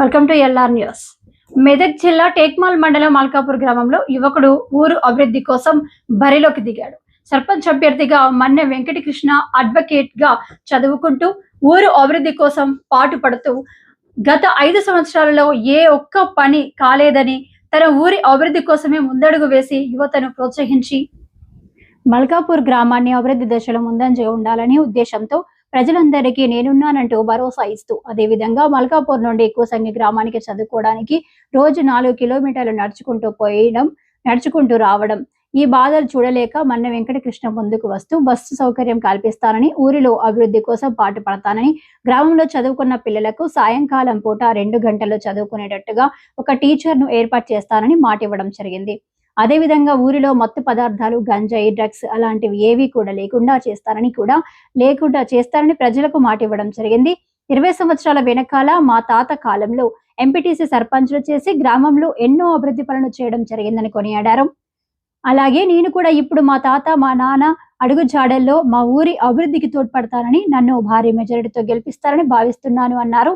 Welcome to LR news. Medak జిల్లా టేక్మాల్ మండలం మల్కాపూర్ గ్రామంలో యువకుడు ఊరు అభివృద్ధి కోసం బరిలోకి దిగాడు. సర్పంచ్ అభ్యర్థిగా మన్నె వెంకటకృష్ణ అడ్వకేట్ గా చదువుకుంటూ ఊరు అభివృద్ధి కోసం పాటుపడుతూ గత 5 సంవత్సరాలలో ఏ ఒక్క పని కాలేదని తన ఊరి అభివృద్ధి కోసమే ముందడుగు వేసి యువతను ప్రోత్సహించి మల్కాపూర్ గ్రామాన్ని అభివృద్ధి దశలో ముందంజగా ఉండాలనే ఉద్దేశంతో ప్రజలందరికీ నేనున్నానంటూ భరోసా ఇస్తూ అదేవిధంగా మల్కాపూర్ నుండి కూసంగి గ్రామానికి చదువుకోవడానికి రోజు 4 కిలోమీటర్లు నడుచుకుంటూ రావడం, ఈ బాధలు చూడలేక మన్నె వెంకటకృష్ణ ముందుకు వస్తూ బస్సు సౌకర్యం కల్పిస్తానని, ఊరిలో అభివృద్ధి కోసం పాటుపడతానని, గ్రామంలో చదువుకున్న పిల్లలకు సాయంకాలం పూట 2 గంటలు చదువుకునేటట్టుగా ఒక టీచర్ను ఏర్పాటు చేస్తానని మాట ఇవ్వడం జరిగింది. అదేవిధంగా ఊరిలో మత్తు పదార్థాలు, గంజాయి, డ్రగ్స్ అలాంటివి ఏవి కూడా లేకుండా చేస్తారని ప్రజలకు మాట ఇవ్వడం జరిగింది. 20 సంవత్సరాల వెనకాల మా తాత కాలంలో ఎంపీటీసీ సర్పంచ్లు చేసి గ్రామంలో ఎన్నో అభివృద్ధి పనులు చేయడం జరిగిందని కొనియాడారు. అలాగే నేను కూడా ఇప్పుడు మా తాత, మా నాన్న అడుగు జాడల్లో మా ఊరి అభివృద్ధికి తోడ్పడతానని, నన్ను భారీ మెజారిటీతో గెలిపిస్తారని భావిస్తున్నాను అన్నారు.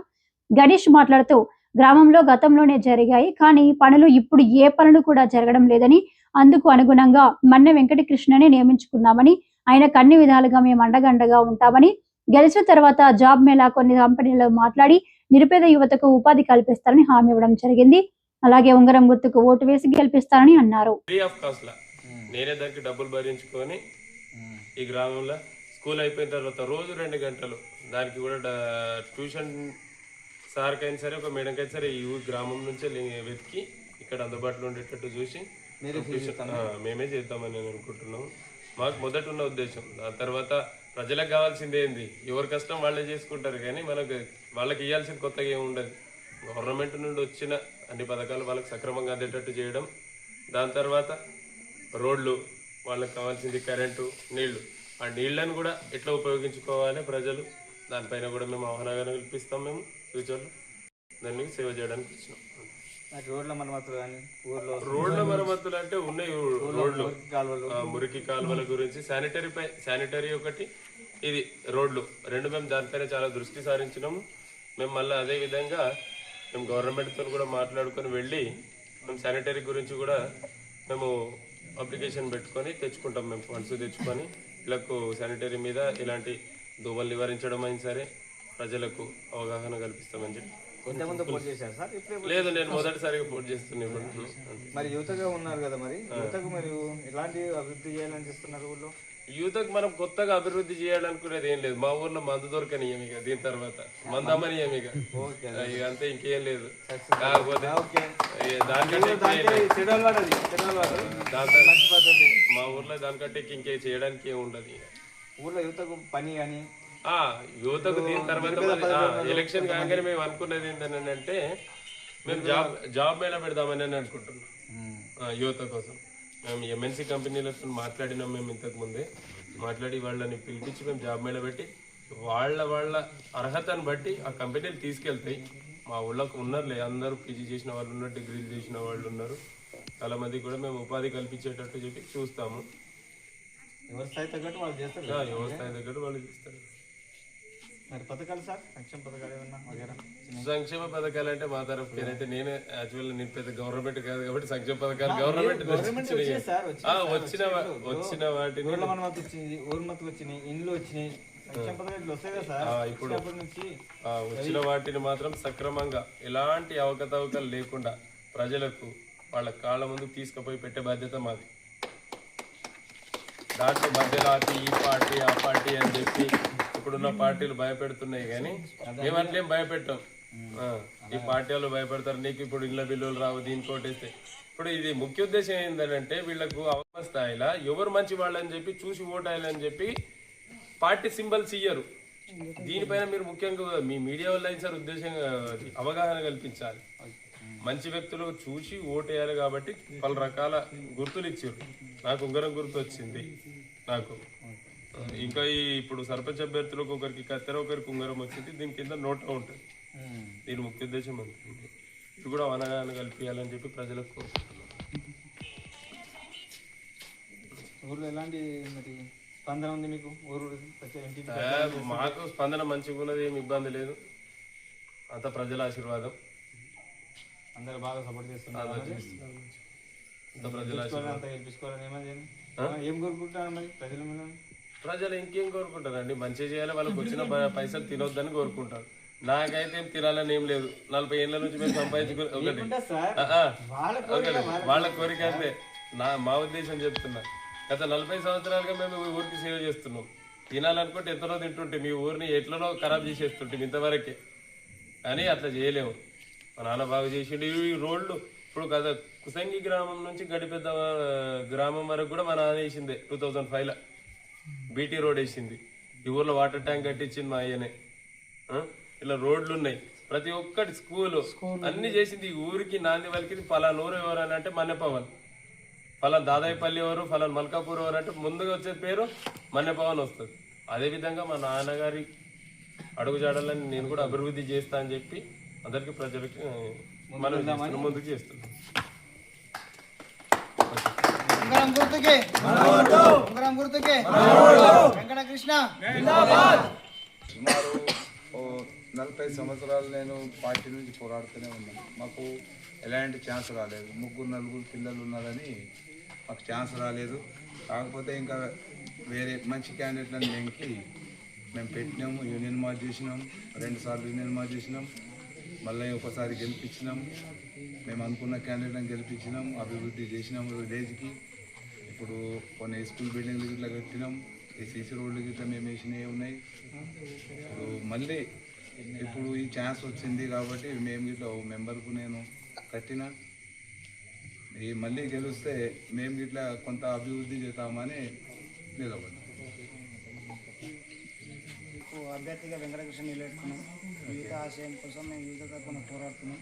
గణేష్ మాట్లాడుతూ గ్రామంలో గతంలోనే జరిగాయి, కానీ పనులు ఇప్పుడు ఏ పనులు కూడా జరగడం లేదని, అందుకు అనుగుణంగా మన్నె వెంకటకృష్ణనే నియమించుకున్నామని, ఆయనకు అన్ని విధాలుగా మేము అండగా ఉంటామని, గెలిచిన తర్వాత జాబ్ మేళా కొన్ని కంపెనీల్లో మాట్లాడి నిరుపేద యువతకు ఉపాధి కల్పిస్తారని హామీ ఇవ్వడం జరిగింది. అలాగే ఉంగరం గుర్తుకు ఓటు వేసి గెలిపిస్తారని అన్నారు. నేనే దానికి డబ్బులు భరించుకొని ఈ గ్రామంలో స్కూల్ అయిపోయిన తర్వాత రోజు 2 గంటలు దానికి కూడా ట్యూషన్ సార్కైనా సరే, ఒక మేడంకైనా సరే ఈ గ్రామం నుంచే వెతికి ఇక్కడ అందుబాటులో ఉండేటట్టు చూసి మేమే చేద్దామని నేను అనుకుంటున్నాము. మాకు మొదట ఉన్న ఉద్దేశం. దాని తర్వాత ప్రజలకు కావాల్సింది ఏంది, ఎవరి కష్టం వాళ్ళే చేసుకుంటారు, కానీ వాళ్ళకి ఇవ్వాల్సిన కొత్తగా ఏమి ఉండదు. గవర్నమెంట్ నుండి వచ్చిన అన్ని పథకాలు వాళ్ళకి సక్రమంగా అందేటట్టు చేయడం. దాని తర్వాత రోడ్లు, వాళ్ళకి కావాల్సింది కరెంటు, నీళ్లు. ఆ నీళ్లను కూడా ఎట్లా ఉపయోగించుకోవాలి ప్రజలు, దానిపైన కూడా మేము అవగాహన కల్పిస్తాం. మేము ఫ్యూచర్లో దాన్ని సేవ చేయడానికి వచ్చినాం. రోడ్ల మరమ్మతులు అంటే ఉన్నాయి. రోడ్లు, మురికి కాలువల గురించి, శానిటరీ ఒకటి, ఇది రోడ్లు 2 మేము దానిపైన చాలా దృష్టి సారించినాము. మేము మళ్ళీ అదే విధంగా మేము గవర్నమెంట్తో కూడా మాట్లాడుకొని వెళ్ళి మేము శానిటరీ గురించి కూడా మేము అప్లికేషన్ పెట్టుకొని తెచ్చుకుంటాం. మేము ఫండ్స్ తెచ్చుకొని వీళ్ళకు శానిటరీ మీద ఇలాంటి దోమలు నివారించడం అయినా సరే ప్రజలకు అవగాహన కల్పిస్తామని చెప్పి. లేదు, నేను మొదటిసారిగా పోటీ చేస్తున్నాను. మరి యువతగా ఉన్నారు కదా, మరి యువతకు మరి ఎలాంటి అభివృద్ధి చేయాలని చేస్తున్నారు ఊళ్ళో? యూత్కి మనం కొత్తగా అభివృద్ధి చేయాలనుకునేది ఏం లేదు. మా ఊర్లో మందు దొరకనియం, ఇక దీని తర్వాత మందమ్మనియం, ఇక అంతే, ఇంకేం లేదు. కాకపోతే మా ఊర్లో దానికంటే ఇంకే చేయడానికి ఏమి ఉండదు. ఊర్లో యువతకు పని అని యువతకు దీని తర్వాత ఎలక్షన్ కాగానే మేము అనుకున్నది ఏంటంటే మేము జాబ్ మేళా పెడదామని అనుకుంటున్నాం యువత కోసం. మేము ఎంఎన్సీ కంపెనీలతో మాట్లాడినాం. మేము ఇంతకు ముందే మాట్లాడి వాళ్ళని పిలిపించి మేము జాబ్ మేళా పెట్టి వాళ్ళ అర్హతను బట్టి ఆ కంపెనీలు తీసుకెళ్తాయి. మా ఊళ్ళకు ఉన్నారులే, అందరూ పీజీ చేసిన వాళ్ళు ఉన్నారు, డిగ్రీలు చేసిన వాళ్ళు ఉన్నారు. చాలా మందికి కూడా మేము ఉపాధి కల్పించేటట్టు చెప్పి చూస్తాము. ఎవరి స్థాయి తగ్గట్టు వాళ్ళు చేస్తారు. మరి పథకాలు సార్, సంక్షేమ పథకాలు ఏమన్నా? సంక్షేమ పథకాలు అంటే మా తరఫు నేనైతే నేను యాక్చువల్ నేను పెద్ద గవర్నమెంట్ కాదు కాబట్టి సంక్షేమ పథకాలు గవర్నమెంట్ వచ్చిన వాటిని వచ్చినాయి, ఇండ్లు వచ్చినాయి, ఇప్పుడు వచ్చిన వాటిని మాత్రం సక్రమంగా ఎలాంటి అవకతవకలు లేకుండా ప్రజలకు వాళ్ళ కాళ్ళ ముందుకు తీసుకుపోయి పెట్టే బాధ్యత మాది. దాంట్లో మధ్యలో ఈ పార్టీ ఆ పార్టీ అని చెప్పి ఇప్పుడున్న పార్టీలు భయపెడుతున్నాయి, కానీ మేము అట్లేం భయపెట్టాం. ఈ పార్టీ వాళ్ళు భయపెడతారు, నీకు ఇప్పుడు ఇళ్ళ బిల్లులు రావు, దీనికి ఓటేస్తే. ఇప్పుడు ఇది ముఖ్య ఉద్దేశం ఏంటంటే వీళ్ళకు అవసర స్థాయిలో ఎవరు మంచి వాళ్ళని చెప్పి చూసి ఓటేయాలని చెప్పి పార్టీ సింబల్స్ ఇయ్యరు. దీనిపైన మీరు ముఖ్యంగా మీ మీడియా వల్ల అయిన సార్ ఉద్దేశంగా అవగాహన కల్పించాలి. మంచి వ్యక్తులు చూసి ఓటేయాలి కాబట్టి పలు రకాల గుర్తులు ఇచ్చారు. నాకు ఉంగరం గుర్తు వచ్చింది. నాకు ఇంకా ఇప్పుడు సర్పంచ్ అభ్యర్థులకు ఒకరికి కత్తెర, ఒకరికి ఉంగరం వచ్చింది. దీని కింద నోట్ ఉంటుంది. దీని ముఖ్య ఉద్దేశం ఉంటుంది. ఇది కూడా అవగాహన కల్పించాలని చెప్పి ప్రజలకు కోరుకుంటున్నాను. స్పందన ఉంది మీకు? మాకు స్పందన మంచిగా ఉన్నది, ఏమి ఇబ్బంది లేదు. అంత ప్రజల ఆశీర్వాదం. అందరు బాగా సపోర్ట్ చేస్తున్నారు ప్రజలు అంతా గెలిపించుకోవాలని ఏం కోరుకుంటున్నారు మరి ప్రజల మీద? ప్రజలు ఇంకేం కోరుకుంటారండి, మంచిగా చేయాలి, వాళ్ళకి వచ్చిన పైసలు తినొద్దని కోరుకుంటారు. నాకైతే ఏం తినాలని ఏం లేదు. 40 ఏళ్ళ నుంచి మేము సంపాదించుకుని ఒకటి వాళ్ళ కోరిక అంటే మా ఉద్దేశం చెప్తున్నా. గత 40 సంవత్సరాలుగా మేము ఈ ఊరికి సేవ చేస్తున్నాం. తినాలనుకుంటే ఎంతనో తింటుంటే మీ ఊరిని ఎట్లనో ఖరాబ్ చేసేస్తుంటే ఇంతవరకే, కానీ అట్లా చేయలేము. మా నాన్న బాగా చేసిండు. ఈ రోడ్లు ఇప్పుడు కదా కుసంగి గ్రామం నుంచి గడిపెద్ద గ్రామం వరకు కూడా మా నాన్న వేసిందే 2005లో బీటీ రోడ్ వేసింది. ఈ ఊర్లో వాటర్ ట్యాంక్ కట్టించింది మా అయ్యనే. ఇలా రోడ్లు ఉన్నాయి, ప్రతి ఒక్కటి స్కూలు అన్ని చేసింది. ఈ ఊరికి నాంది వాళ్ళకి పలానా ఊరు ఎవరు అంటే మన్నెపవన్, ఫలానా దాదాయిపల్లి ఎవరు, ఫలానా మల్కాపూర్ ఎవరు అంటే ముందుగా వచ్చే పేరు మన్నెపవన్ వస్తుంది. అదేవిధంగా మా నాన్నగారి అడుగుజాడాలని నేను కూడా అభివృద్ధి చేస్తా అని చెప్పి అందరికి ప్రజలకి మనం ముందుకు చేస్తున్నాం. సుమారు 40 సంవత్సరాలు నేను పార్టీ నుంచి పోరాడుతూనే ఉన్నాను. మాకు ఎలాంటి ఛాన్స్ రాలేదు. 3-4 పిల్లలు ఉన్నారని మాకు ఛాన్స్ రాలేదు. కాకపోతే ఇంకా వేరే మంచి క్యాండిడేట్లను వెంకి మేము పెట్టినాము. యూనియన్ మార్చ్ చేసినాం, 2 సార్లు యూనియన్ మార్చ్ చేసినాం, మళ్ళీ ఒకసారి గెలిపించినాం. మేము అనుకున్న క్యాండిడేట్లను గెలిపించినాం, అభివృద్ధి చేసినాం విలేజ్కి. ఇప్పుడు కొన్ని స్కూల్ బిల్డింగ్లు ఇట్లా కట్టినాం, ఈ సీసీ రోడ్లు ఇట్లా మేము వేసినవి ఉన్నాయి. ఇప్పుడు ఇప్పుడు ఈ ఛాన్స్ వచ్చింది కాబట్టి మేము ఇట్లా మెంబర్కు నేను కట్టిన ఈ మళ్ళీ గెలిస్తే మేము ఇట్లా కొంత అభివృద్ధి చేద్దామని నిలబడ్డాం. అభ్యర్థిగా వెంకటకృష్ణ నిలబెట్టుకున్నాం. యువత ఆశయం కోసం మేము యువత తరఫున పోరాడుతున్నాం.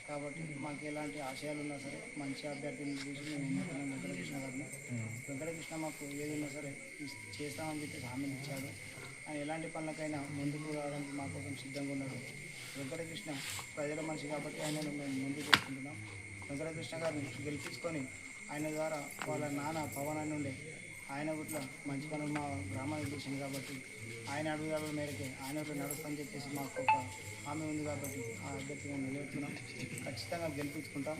కాబట్టి మాకు ఎలాంటి ఆశయాలు ఉన్నా సరే మంచి అభ్యర్థిని చూసి మేము ఎన్నుకున్నాం వెంకటకృష్ణ గారిని. వెంకటకృష్ణ మాకు ఏది ఉన్నా సరే చేస్తామని చెప్పి హామీలు ఇచ్చాడు. ఆయన ఎలాంటి పనులకైనా ముందుకు రావడానికి మా కోసం సిద్ధంగా ఉన్నాడు. వెంకటకృష్ణ ప్రజల మనిషి కాబట్టి ఆయనను మేము ముందుకు చేసుకుంటున్నాం. వెంకటకృష్ణ గారిని గెలిపించుకొని ఆయన ద్వారా వాళ్ళ నాన్న పవన్ అని ఉండే ఆయన కూడా మంచి పనులు మా గ్రామానికి చేసింది కాబట్టి ఆయన అడుగుదల మేరకే ఆయన నడుస్తామని చెప్పేసి మాకు ఒక హామీ ఉంది కాబట్టి ఆ అభ్యర్థిగా నిలబెట్టుకున్నాం. ఖచ్చితంగా గెలిపించుకుంటాం.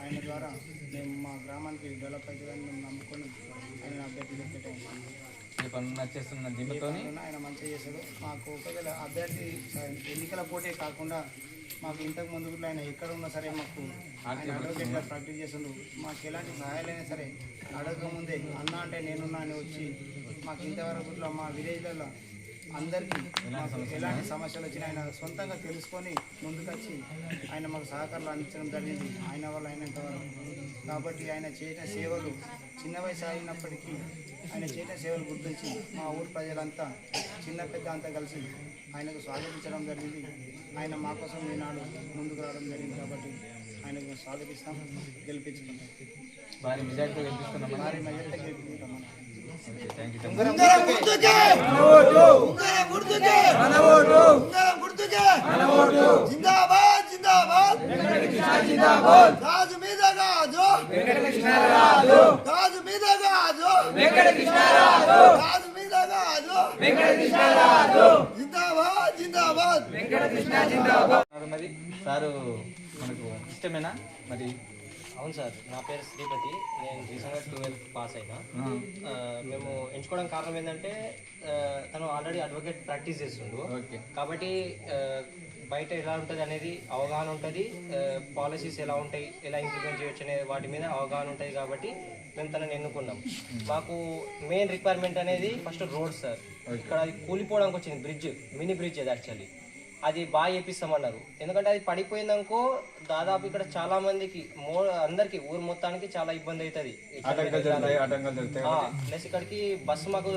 ఆయన ద్వారా మేము మా గ్రామానికి డెవలప్ అవుతుందని మేము నమ్ముకొని ఆయన అభ్యర్థిగా పెట్టాము. ఆయన మంచిగా చేశాడు. మాకు ఒకవేళ అభ్యర్థి ఎన్నికల పోటీ కాకుండా మాకు ఇంతకు ముందు కూడా ఆయన ఎక్కడ ఉన్నా సరే మాకు ఆయన అడ్వకేట్గా ప్రాక్టీస్ చేస్తుండ్రు. మాకు ఎలాంటి సహాయాలైనా సరే అడగకముందే అన్న అంటే నేనున్నా అని వచ్చి మాకు ఇంతవరకు ఇట్లా మా విలేజ్లలో అందరికీ మాకు ఎలాంటి సమస్యలు వచ్చినా ఆయన సొంతంగా తెలుసుకొని ముందుకొచ్చి ఆయన మాకు సహకారాలు అందించడం జరిగింది ఆయన వల్ల అయినంత వరకు. కాబట్టి ఆయన చేసిన సేవలు చిన్న వయసు అయినప్పటికీ ఆయన చేసిన సేవలు గుర్తించి మా ఊరు ప్రజలంతా చిన్న పెద్ద అంతా కలిసి ఆయనకు స్వాగతించడం జరిగింది. ఆయన మా కోసం ఈనాడు ముందుకు రావడం జరిగింది కాబట్టి ఆయనకు స్వాగతిస్తాం, గెలిపించుకుంటాం. భారీ మెజార్టీ గెలిపించుకుంటాం. మరి సారు మనకు ఇష్టమేనా మరి? అవును సార్, నా పేరు శ్రీపతి. నేను రీసెంట్గా 12th పాస్ అయినా. మేము ఎంచుకోవడానికి కారణం ఏంటంటే తను ఆల్రెడీ అడ్వకేట్ ప్రాక్టీస్ చేస్తుండు కాబట్టి బయట ఎలా ఉంటుంది అనేది అవగాహన ఉంటుంది, పాలసీస్ ఎలా ఉంటాయి, ఎలా ఇంప్లిమెంట్ చేయొచ్చు అనే వాటి మీద అవగాహన ఉంటుంది కాబట్టి మేము తనని ఎన్నుకున్నాం. మాకు మెయిన్ రిక్వైర్మెంట్ అనేది ఫస్ట్ రోడ్ సార్. ఇక్కడ అది కూలిపోవడానికి వచ్చింది బ్రిడ్జ్, మినీ బ్రిడ్జ్ అది యాక్చువల్లీ. అది బాగా చేపిస్తామన్నారు. ఎందుకంటే అది పడిపోయిందనుకో దాదాపు ఇక్కడ చాలా మందికి అందరికి ఊరు మొత్తానికి చాలా ఇబ్బంది అవుతుంది. ప్లస్ ఇక్కడికి బస్సు మాకు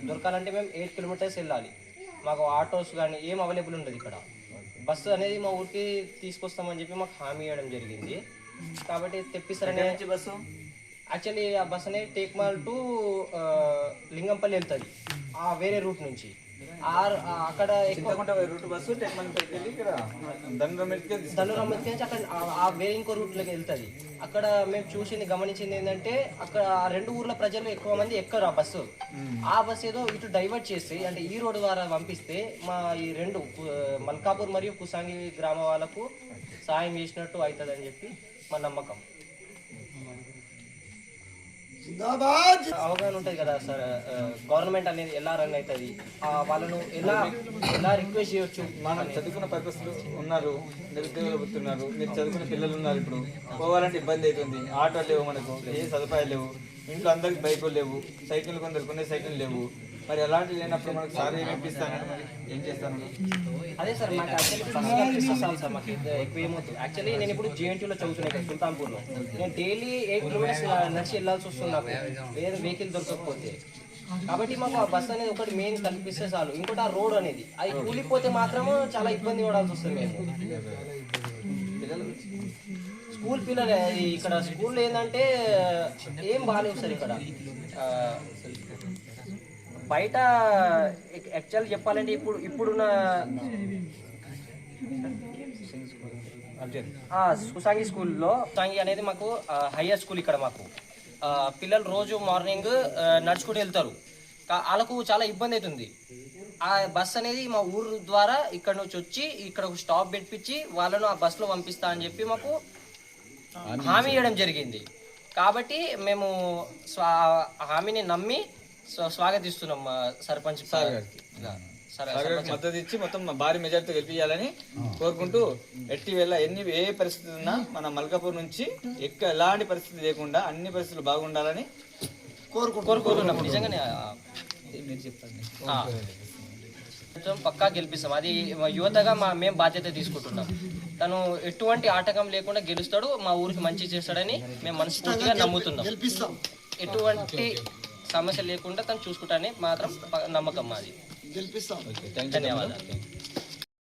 దొరకాలంటే మేము 8 కిలోమీటర్స్ వెళ్ళాలి. మాకు ఆటోస్ కానీ ఏం అవైలబుల్ ఉండదు ఇక్కడ. బస్సు అనేది మా ఊరికి తీసుకొస్తామని చెప్పి మాకు హామీ ఇవ్వడం జరిగింది కాబట్టి తెప్పిస్తారని బస్సు. యాక్చువల్లీ ఆ బస్ అనేది టేక్మాల్ టు లింగంపల్లి వెళ్తుంది ఆ వేరే రూట్ నుంచి. అక్కడ రూట్ బస్సు దండరామతికి నుంచి అక్కడ ఆ వేరే ఇంకో రూట్లోకి వెళ్తుంది. అక్కడ మేము చూసింది గమనించింది ఏంటంటే అక్కడ ఆ 2 ఊర్ల ప్రజలు ఎక్కువ మంది ఎక్కరు ఆ బస్సు. ఆ బస్సు ఏదో ఇటు డైవర్ట్ చేసి అంటే ఈ రోడ్డు ద్వారా పంపిస్తే మా ఈ 2 మల్కాపూర్ మరియు కుసాంగి గ్రామ వాళ్ళకు సాయం చేసినట్టు అవుతుందని చెప్పి మా నమ్మకం. అవగాహన ఉంటుంది కదా సార్, గవర్నమెంట్ అనేది ఎలా రన్ అవుతుంది, వాళ్ళను ఎలా రిక్వెస్ట్ చేయొచ్చు. మనం చదువుకున్న పర్పస్లు ఉన్నారు, నిరుద్యోగులు పుట్టున్నారు, మీరు చదువుకున్న పిల్లలు ఉన్నారు. ఇప్పుడు పోవాలంటే ఇబ్బంది అవుతుంది, ఆటోలు లేవు, మనకు ఏ సదుపాయాలు లేవు, ఇంట్లో అందరికి బైకులు లేవు, సైకిల్ కొందరు కొన్ని సైకిల్ లేవు. మరి అలాంటివి లేనప్పుడు మనకు సార్ ఏమి ఇప్పిస్తాను, మరి ఏం చేస్తాను? అదే సార్ మాకు యాక్చువల్లీ ఫస్ట్ కనిపిస్తుంది సార్ మాకు ఎక్కువ ఏమవుతుంది. యాక్చువల్లీ నేను ఇప్పుడు జేఎన్టీలో చదువుతున్నాను ఇక్కడ సుల్తాన్పూర్లో. నేను డైలీ 8 కిలోమీటర్స్ నడిచి వెళ్ళాల్సి వస్తుంది నాకు వేరే వెహికల్ దొరకకపోతే. కాబట్టి మాకు ఆ బస్ అనేది ఒకటి మెయిన్ కనిపిస్తే చాలు. ఇంకోటి ఆ రోడ్ అనేది అది కూలిపోతే మాత్రము చాలా ఇబ్బంది పడాల్సి వస్తుంది మేము. స్కూల్ పిల్లలు ఇక్కడ స్కూల్లో ఏంటంటే ఏం బాగాలేవు సార్ ఇక్కడ. బయట యాక్చువల్ చెప్పాలంటే ఇప్పుడున్న సుసాంగి స్కూల్లో, సుసాంగి అనేది మాకు హయ్యర్ స్కూల్ ఇక్కడ. మాకు పిల్లలు రోజు మార్నింగ్ నడుచుకుంటూ వెళ్తారు, వాళ్ళకు చాలా ఇబ్బంది అవుతుంది. ఆ బస్ అనేది మా ఊరు ద్వారా ఇక్కడ నుంచి వచ్చి ఇక్కడ ఒక స్టాప్ పెట్టించి వాళ్ళను ఆ బస్సులో పంపిస్తా అని చెప్పి మాకు హామీ ఇవ్వడం జరిగింది. కాబట్టి మేము హామీని నమ్మి స్వాగతిస్తున్నాం సర్పంచ్ సార్ గారికి. మద్దతు ఇచ్చి మొత్తం భారీ మెజార్టీతో గెలిపించాలని కోరుకుంటూ, ఎట్టి వేళ ఏ పరిస్థితి ఉన్నా మన మల్కాపూర్ నుంచి ఎలాంటి పరిస్థితి లేకుండా అన్ని పరిస్థితులు బాగుండాలని కోరుకుంటున్నాం. నిజంగానే పక్కా గెలిపిస్తాం. అది యువతగా మేము బాధ్యత తీసుకుంటున్నాం. తను ఎటువంటి ఆటంకం లేకుండా గెలుస్తాడు, మా ఊరికి మంచి చేస్తాడని మేము మనస్ఫూర్తిగా నమ్ముతున్నాం. ఎటువంటి సమస్య లేకుండా తను చూసుకుంటానే మాత్రం నమ్మకం మాది. ధన్యవాదాలు.